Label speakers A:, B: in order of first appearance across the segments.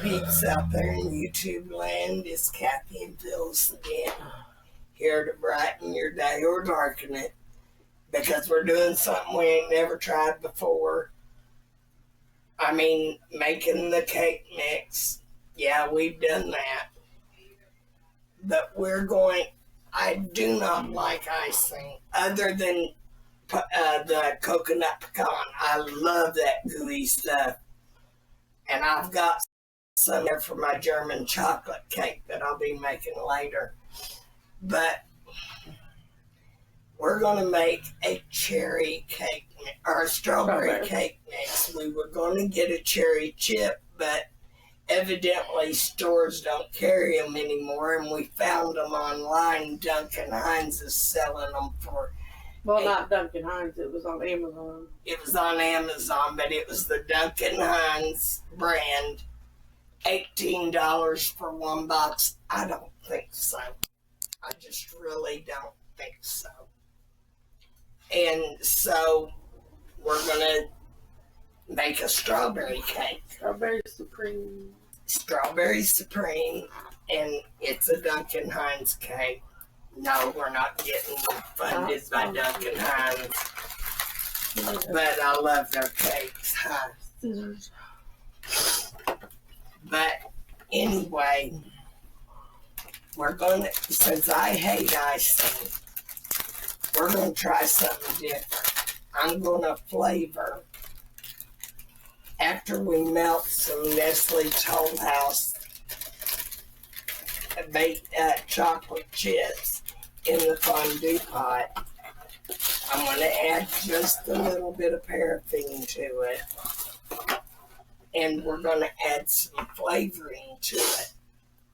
A: peeps out there in YouTube land. It's Kathy and Phyllis again, here to brighten your day or darken it, because we're doing something we ain't never tried before. I mean, making the cake mix. Yeah, we've done that. But I do not like icing, other than the coconut pecan. I love that gooey stuff. And I've got some there for my German chocolate cake that I'll be making later. But we're going to make a cherry cake or a strawberry cake mix. We were going to get a cherry chip, but evidently stores don't carry them anymore, and we found them online. Duncan Hines is selling them for...
B: Well, not Duncan Hines. It was on Amazon.
A: It was on Amazon, but it was the Duncan Hines brand. $18 for one box. I don't think so. I just really don't think so. And so we're going to make a strawberry cake.
B: Strawberry Supreme.
A: Strawberry Supreme, and it's a Duncan Hines cake. No, we're not getting funded by Duncan Hines. But I love their cakes. Huh?
B: Scissors.
A: But anyway, since I hate icing, we're going to try something different. I'm going to flavor, after we melt some Nestle Toll House baked chocolate chips in the fondue pot, I'm going to add just a little bit of paraffin to it. And we're going to add some flavoring to it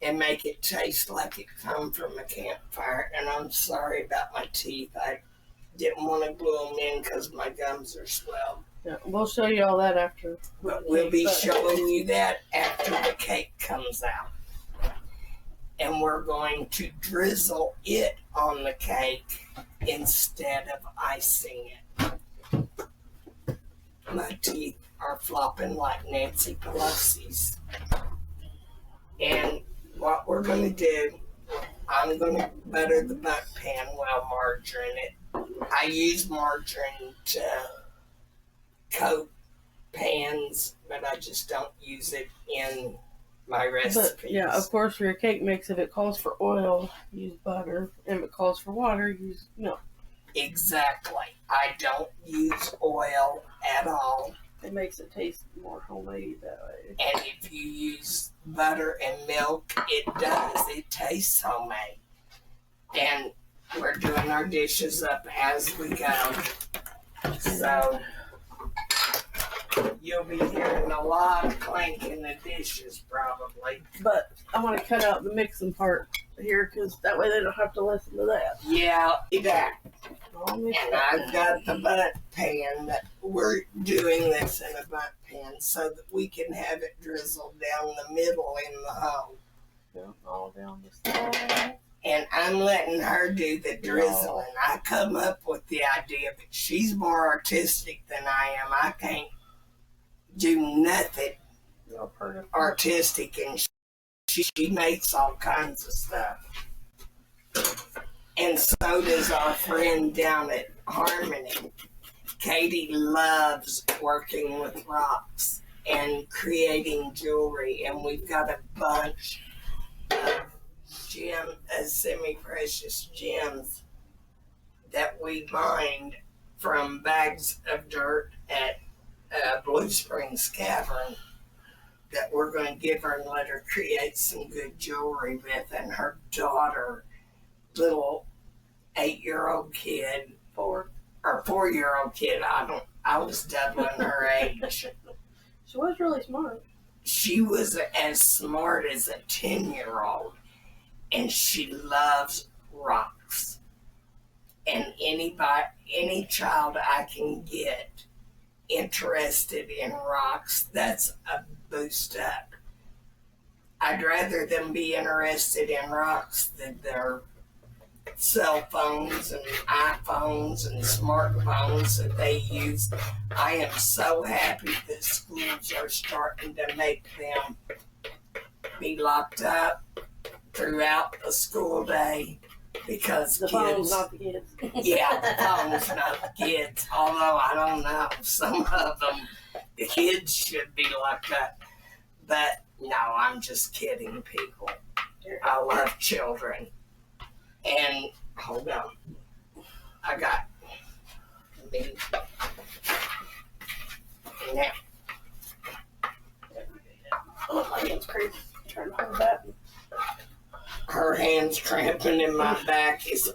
A: and make it taste like it come from a campfire. And I'm sorry about my teeth. I didn't want to glue them in because my gums are swelled.
B: Yeah, we'll show you all that after.
A: But we'll be showing you that after the cake comes out. And we're going to drizzle it on the cake instead of icing it. My teeth are flopping like Nancy Pelosi's. And what we're going to do, I'm going to butter the butt pan while margarine it. I use margarine to coat pans, but I just don't use it in my recipes.
B: But yeah, of course, for your cake mix, if it calls for oil, use butter. If it calls for water, use milk.
A: Exactly. I don't use oil at all.
B: It makes it taste more homemade that way.
A: And if you use butter and milk, it does. It tastes homemade. And we're doing our dishes up as we go. So you'll be hearing a lot of clanking of dishes probably.
B: But I want to cut out the mixing part here, because that way they don't have to listen to that.
A: Yeah, that. And I've got the butt pan that we're doing this in a butt pan so that we can have it drizzled down the middle in the hole.
B: Yeah, all down the side.
A: And I'm letting her do the drizzling. I come up with the idea, but she's more artistic than I am. I can't do nothing artistic, and she makes all kinds of stuff. And so does our friend down at Harmony. Katie loves working with rocks and creating jewelry, and we've got a bunch of semi-precious gems that we mined from bags of dirt at Blue Springs Cavern that we're going to give her and let her create some good jewelry with. And her daughter, little 8-year-old kid, 4-year-old kid, I was doubling her age.
B: She was really smart.
A: She was as smart as a 10-year-old, and she loves rocks. And any child I can get interested in rocks, that's a boost up. I'd rather them be interested in rocks than their cell phones and iPhones and smartphones that they use. I am so happy that schools are starting to make them be locked up throughout the school day because
B: the
A: kids...
B: phone's not the kids.
A: Yeah, the phone's not the kids. Although I don't know, some of them, the kids should be locked up. But no, I'm just kidding, people. I love children. And hold on, I got me. Now,
B: Oh, my hand's crazy. Trying to hold that.
A: her hand's cramping and my back is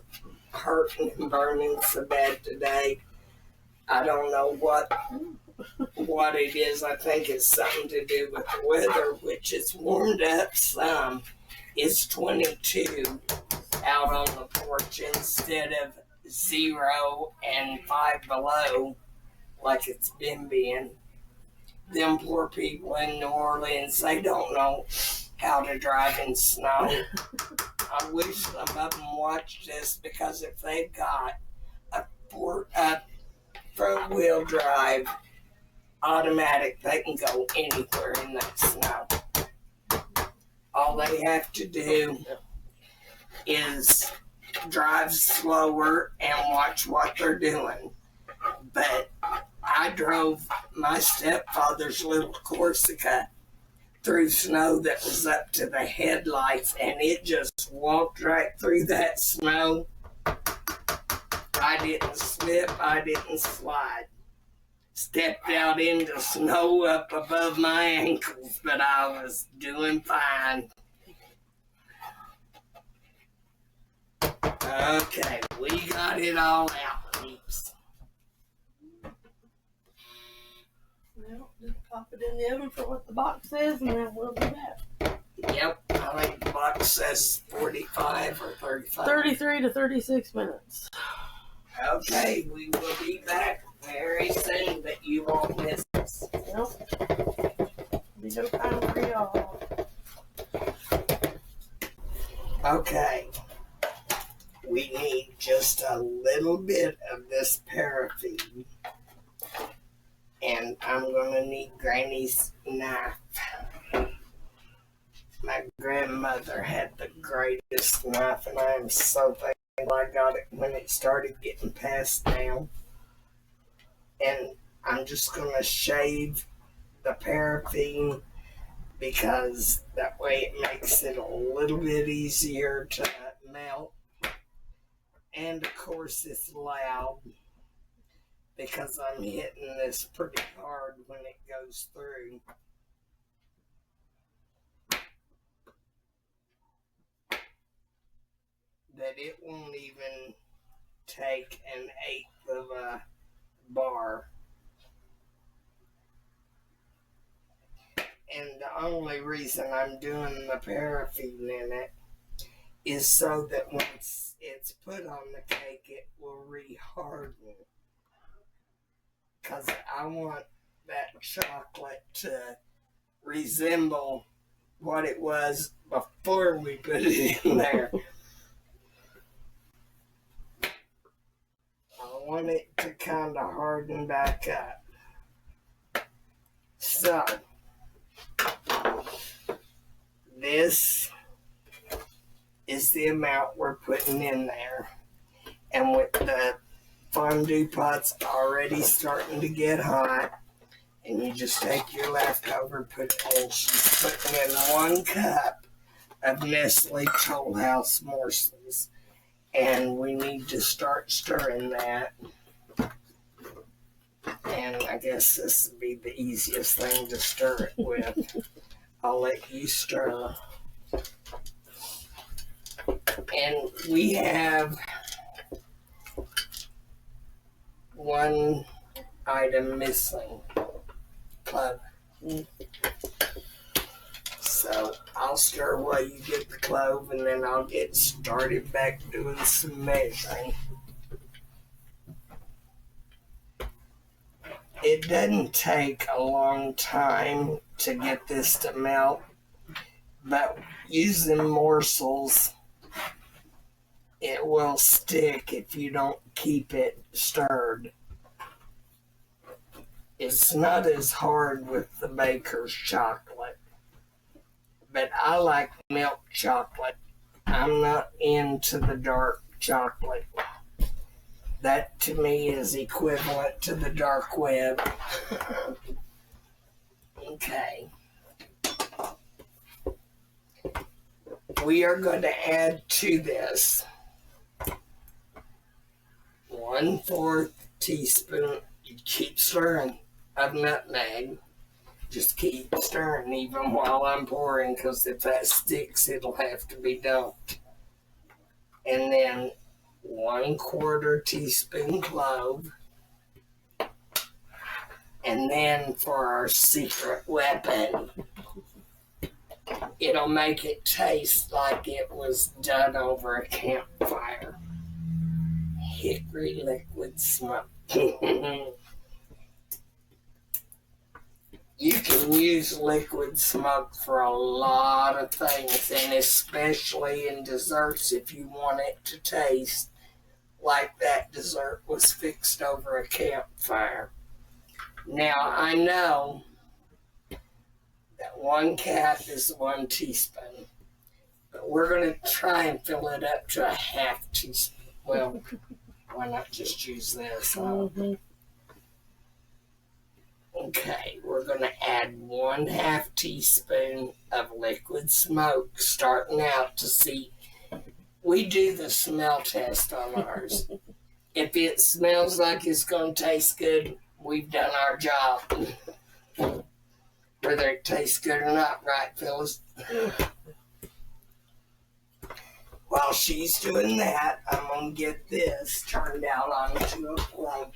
A: hurting and burning so bad today. I don't know what it is. I think it's something to do with the weather, which has warmed up some. It's 22 out on the porch instead of 0 and 5 below like it's been being. Them poor people in New Orleans, they don't know how to drive in snow. I wish some of them watched this, because if they've got a front-wheel drive automatic, they can go anywhere in that snow. All they have to do is drive slower and watch what they're doing. But I drove my stepfather's little Corsica through snow that was up to the headlights, and it just walked right through that snow. I didn't slip, I didn't slide. Stepped out into snow up above my ankles, but I was doing fine. Okay, we got it all out, peeps.
B: Well, just pop it in the oven for what the box says, and then we'll be back.
A: Yep, I think the box says 45 or 35.
B: 33 to 36 minutes.
A: Okay, we will be back very soon, but you won't miss us.
B: Nope. Be no time for y'all.
A: Okay, we need just a little bit of this parafin. And I'm going to need Granny's knife. My grandmother had the greatest knife, and I am so thankful I got it when it started getting passed down. And I'm just going to shave the parafin, because that way it makes it a little bit easier to melt. And of course it's loud, because I'm hitting this pretty hard when it goes through. That it won't even take an eighth of a bar. And the only reason I'm doing the parafin in it is so that once it's put on the cake, it will re-harden. Because I want that chocolate to resemble what it was before we put it in there. I want it to kind of harden back up. So, this is the amount we're putting in there. And with the fondue pots already starting to get hot, and you just take your leftover, put it in. She's putting in 1 cup of Nestle Toll House morsels. And we need to start stirring that. And I guess this would be the easiest thing to stir it with. I'll let you stir. And we have 1 item missing. Clove. So I'll stir while you get the clove, and then I'll get started back doing some measuring. It doesn't take a long time to get this to melt, but using morsels, it will stick if you don't keep it stirred. It's not as hard with the baker's chocolate, but I like milk chocolate. I'm not into the dark chocolate. That to me is equivalent to the dark web. Okay. We are going to add to this 1/4 teaspoon. You keep stirring of nutmeg. Just keep stirring even while I'm pouring, because if that sticks, it'll have to be dumped. And then 1/4 teaspoon clove. And then for our secret weapon, it'll make it taste like it was done over a campfire. Hickory liquid smoke. You can use liquid smoke for a lot of things, and especially in desserts if you want it to taste like that dessert was fixed over a campfire. Now, I know that 1 cup is 1 teaspoon, but we're going to try and fill it up to a 1/2 teaspoon. Well, why not just use this? Okay, we're going to add 1/2 teaspoon of liquid smoke, starting out to see. We do the smell test on ours. If it smells like it's going to taste good, we've done our job. Whether it tastes good or not, right, Phyllis? While she's doing that, I'm going to get this turned out onto a plate.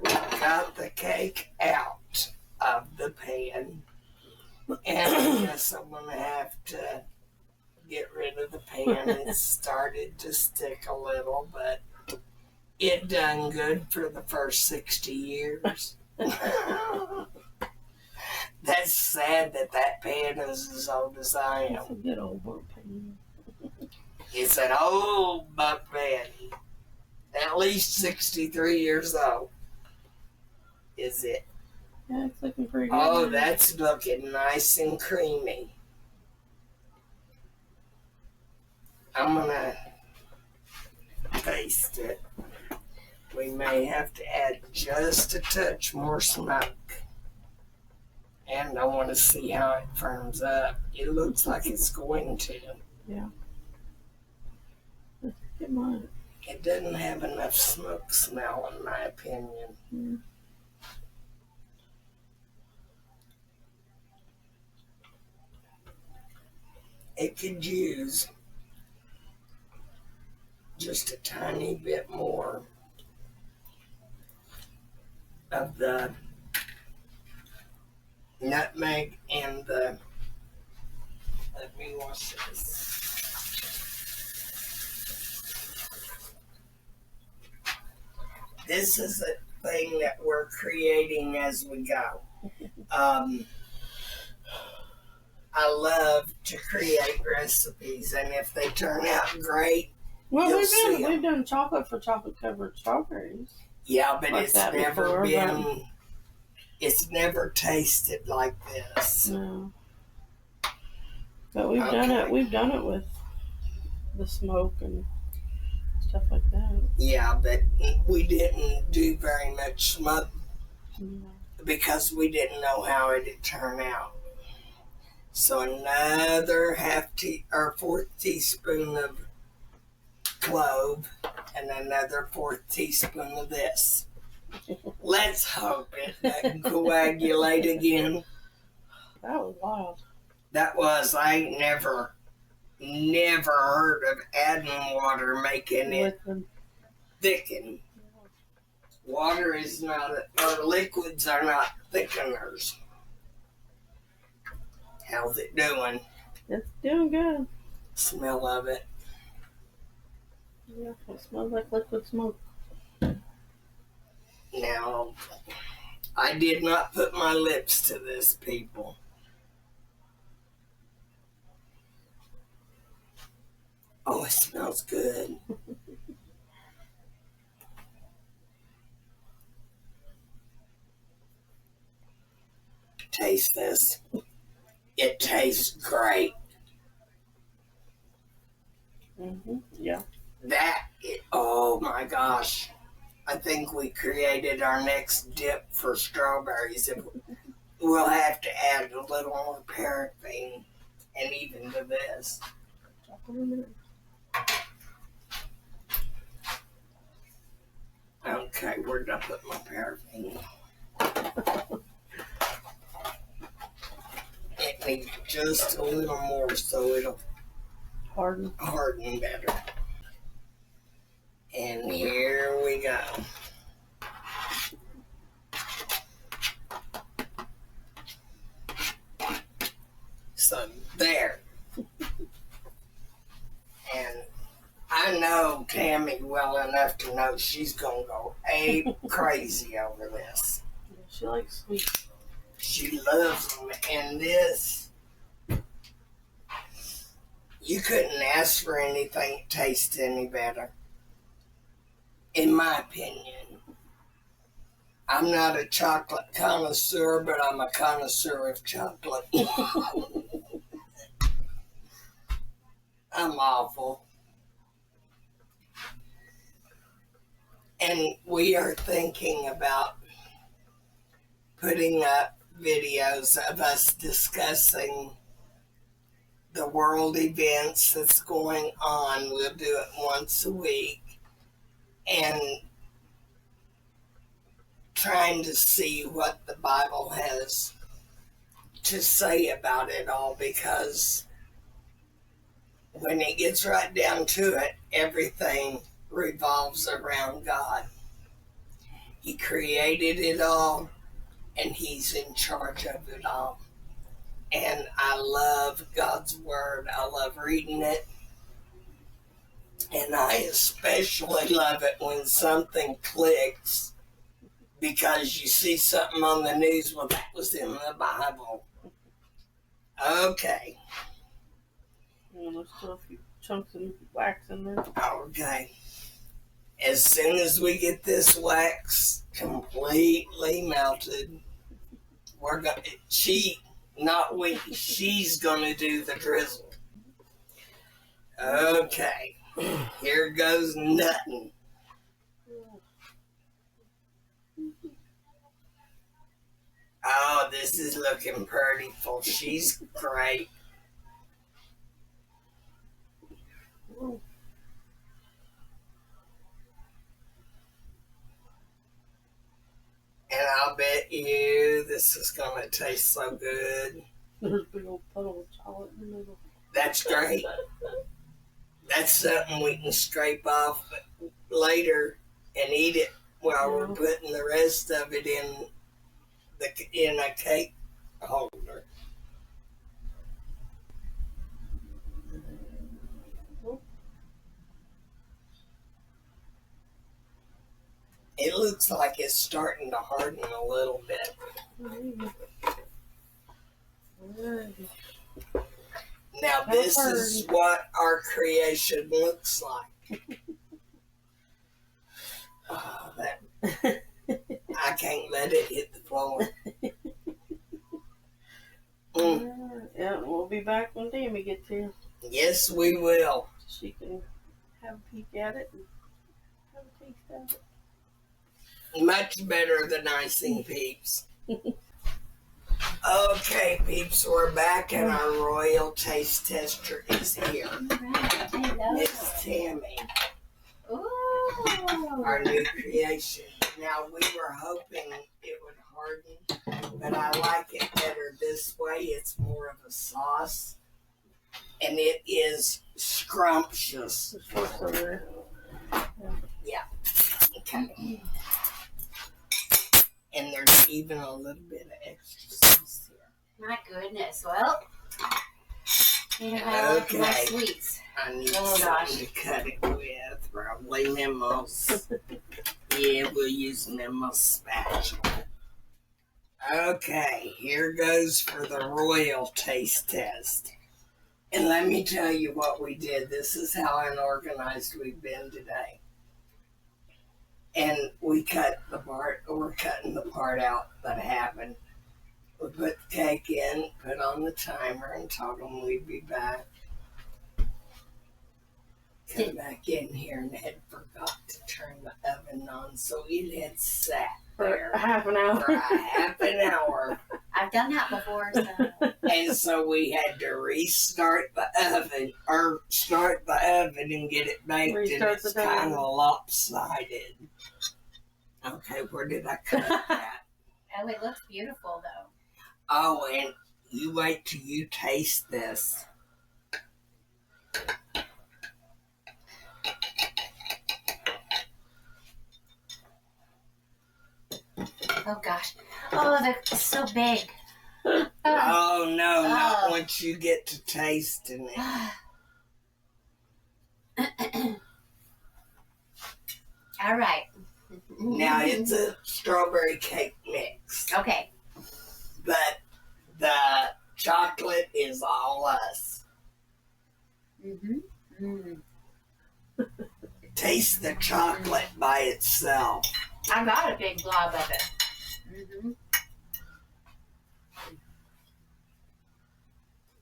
A: We've got the cake out of the pan, and I guess I'm going to have to get rid of the pan. It started to stick a little, but it done good for the first 60 years. That's sad that pan is as old as I am.
B: It's a good old buck pan.
A: It's an old buck pan. At least 63 years old. Is it?
B: Yeah, it's looking pretty good.
A: Oh, that's looking nice and creamy. I'm gonna taste it. We may have to add just a touch more smoke. And I want to see how it firms up. It looks like it's going to.
B: Yeah. Let's get mine.
A: It doesn't have enough smoke smell, in my opinion.
B: Mm.
A: It could use just a tiny bit more of the nutmeg and the, let me wash this. This is a thing that we're creating as we go. I love to create recipes, and if they turn out great,
B: well,
A: you'll see 'em.
B: we've done chocolate for chocolate covered strawberries.
A: Yeah, but
B: Like
A: it's
B: that
A: never
B: before,
A: been. It's never tasted like this.
B: No. But we've done it. We've done it with the smoke and stuff like that.
A: Yeah, but we didn't do very much smoke because we didn't know how it'd turn out. So another 1/4 teaspoon of clove and another 1/4 teaspoon of this. Let's hope it doesn't coagulate again.
B: That was wild.
A: That was, I ain't never heard of adding water making it thicken. Water is not, or liquids are not thickeners. How's it doing?
B: It's doing good.
A: Smell of it.
B: Yeah, it smells like liquid smoke.
A: Now, I did not put my lips to this, people. Oh, it smells good. Taste this. It tastes great.
B: Yeah.
A: Oh my gosh. I think we created our next dip for strawberries. We'll have to add a little more parafin and even to this. Okay, where did I put my parafin? It needs just a little more so it'll harden better. And here we go. So there. And I know Tammy well enough to know she's going to go ape crazy over this.
B: Yeah, she likes sweets.
A: She loves them. And this, you couldn't ask for anything that tastes any better. In my opinion. I'm not a chocolate connoisseur, but I'm a connoisseur of chocolate. I'm awful. And we are thinking about putting up videos of us discussing the world events that's going on. We'll do it once a week. And trying to see what the Bible has to say about it all, because when it gets right down to it, everything revolves around God. He created it all, and He's in charge of it all. And I love God's Word. I love reading it. And I especially love it when something clicks because you see something on the news, well, that was in the Bible. Okay.
B: There's still a few chunks of wax in there.
A: Okay. As soon as we get this wax completely melted, she's gonna do the drizzle. Okay. Here goes nothing. Oh, this is looking pretty full. She's great. And I'll bet you this is going to taste so good.
B: There's a big old puddle of chocolate in the middle.
A: That's great. That's something we can scrape off later and eat it while we're putting the rest of it in a cake holder. It looks like it's starting to harden a little bit. Now this is what our creation looks like. Oh, I can't let it hit the floor.
B: Yeah, we'll be back when Tammy gets here.
A: Yes, we will.
B: She can have a peek at it and have a taste of it.
A: Much better than icing, peeps. Okay, peeps, we're back and our royal taste tester is here. It's Tammy.
C: Ooh.
A: Our new creation. Now, we were hoping it would harden, but I like it better this way. It's more of a sauce, and it is scrumptious. Yeah. Okay. And there's even a little bit of extra sauce here.
C: My goodness. Well, you know how I like my sweets.
A: I need something to cut it with. Probably Nemo's. Yeah, we'll use Nemo's spatula. Okay, here goes for the royal taste test. And let me tell you what we did. This is how unorganized we've been today. And we're cutting the part out that happened. We put the cake in, put on the timer, and told them we'd be back. Come back in here and had forgot to turn the oven on, so it had sat
B: For
A: there
B: half an hour.
A: for a half an hour.
C: I've done that before, so.
A: And so we had to restart the oven, or start the oven and get it baked,
B: Restart
A: and it's
B: the oven.
A: kind of lopsided. Okay, where did I cut that?
C: Oh, it looks beautiful, though.
A: Oh, and you wait till you taste this.
C: Oh, gosh. Oh, they're so big.
A: Oh, no, not
C: Oh.
A: once you get to tasting it.
C: All right.
A: Now, it's a strawberry cake mix,
C: Okay.
A: but the chocolate is all us.
C: Mm-hmm. Mm.
A: Taste the chocolate by itself.
C: I got a big blob of it. Mm-hmm.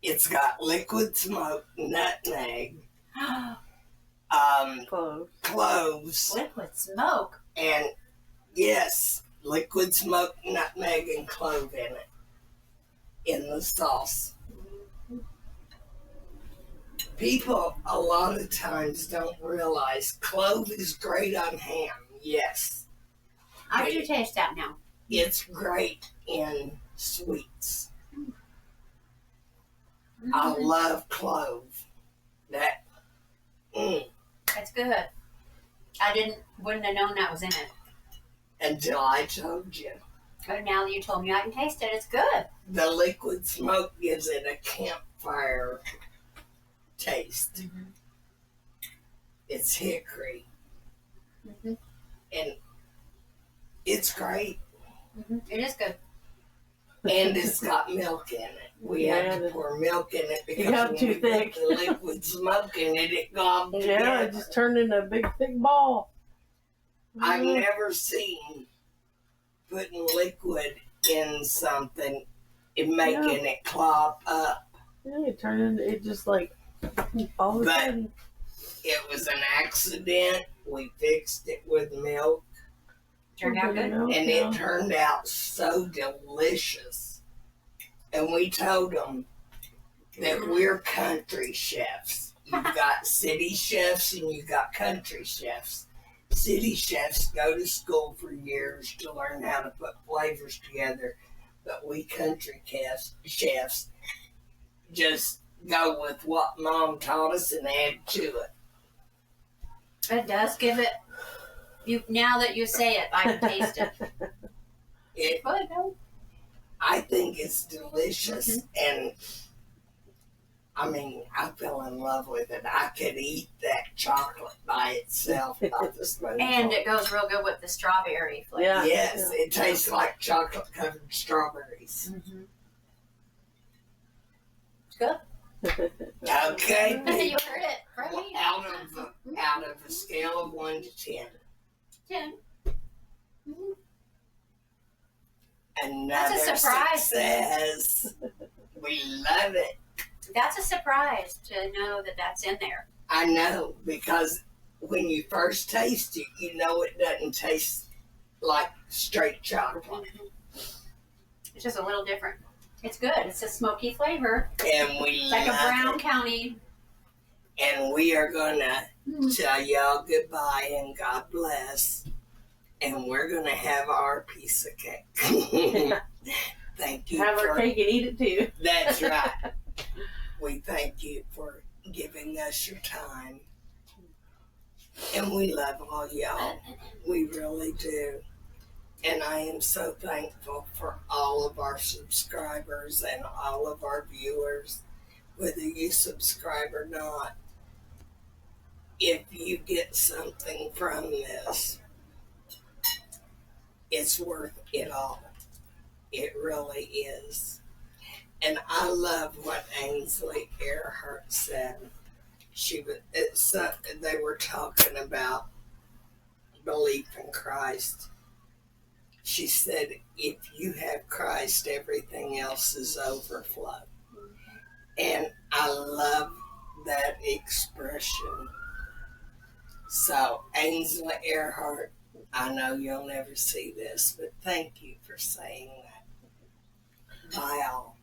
A: It's got liquid smoke, nutmeg, cloves,
C: Liquid smoke.
A: and yes, liquid smoke, nutmeg, and clove in it, in the sauce. People a lot of times don't realize clove is great on ham. Yes,
C: I do taste that now.
A: it's great in sweets.
C: Mm-hmm.
A: I love clove.
C: That's good. I wouldn't have known that was in it.
A: Until I told you.
C: But now that you told me I can taste it, it's good.
A: The liquid smoke gives it a campfire taste.
C: Mm-hmm.
A: It's hickory.
C: Mm-hmm.
A: And it's great.
C: Mm-hmm. It is good.
A: And it's got milk in it. We have to pour milk in it because
B: got
A: when
B: too
A: we
B: thick.
A: put the liquid smoke in it, it gobbled
B: Yeah,
A: together.
B: it just turned into a big thick ball.
A: I've never seen putting liquid in something and making it clop up.
B: Yeah, it turned into, it just like, all of a
A: But-
B: sudden.
A: It was an accident. We fixed it with milk.
C: Turned out good.
A: And it turned out so delicious. And we told them that we're country chefs. You've got city chefs and you've got country chefs. City chefs go to school for years to learn how to put flavors together, but we country chefs just go with what Mom taught us and add to it.
C: It does give it. Now that you say it, I can taste it.
A: It
C: Good, no?
A: I think it's delicious, and I mean, I fell in love with it. I could eat that chocolate by itself. Not the spoonful.
C: And it goes real good with the strawberry flavor.
B: Yeah.
A: Yes, it tastes like chocolate covered strawberries.
C: Mm-hmm. It's good.
A: Okay,
C: You
A: people,
C: heard it from me.
A: out of a scale of 1 to 10,
C: 10. Mm-hmm.
A: another
C: That's a surprise.
A: success. We love it.
C: That's a surprise to know that that's in there.
A: I know, because when you first taste it, you know it doesn't taste like straight chocolate.
C: It's just a little different. It's good. It's a smoky flavor.
A: And we
C: It's like a
A: love
C: Brown
A: it.
C: County.
A: And we are gonna tell y'all goodbye and God bless. And we're gonna have our piece of cake. Thank you.
B: Have our
A: for,
B: cake and eat it too.
A: That's right. We thank you for giving us your time. And we love all y'all. We really do. And I am so thankful for all of our subscribers and all of our viewers, whether you subscribe or not. If you get something from this, it's worth it all. It really is. And I love what Ainsley Earhart said. They were talking about belief in Christ. she said, if you have Christ, everything else is overflow. And I love that expression. So, Ainsley Earhart, I know you'll never see this, but thank you for saying that. Bye all.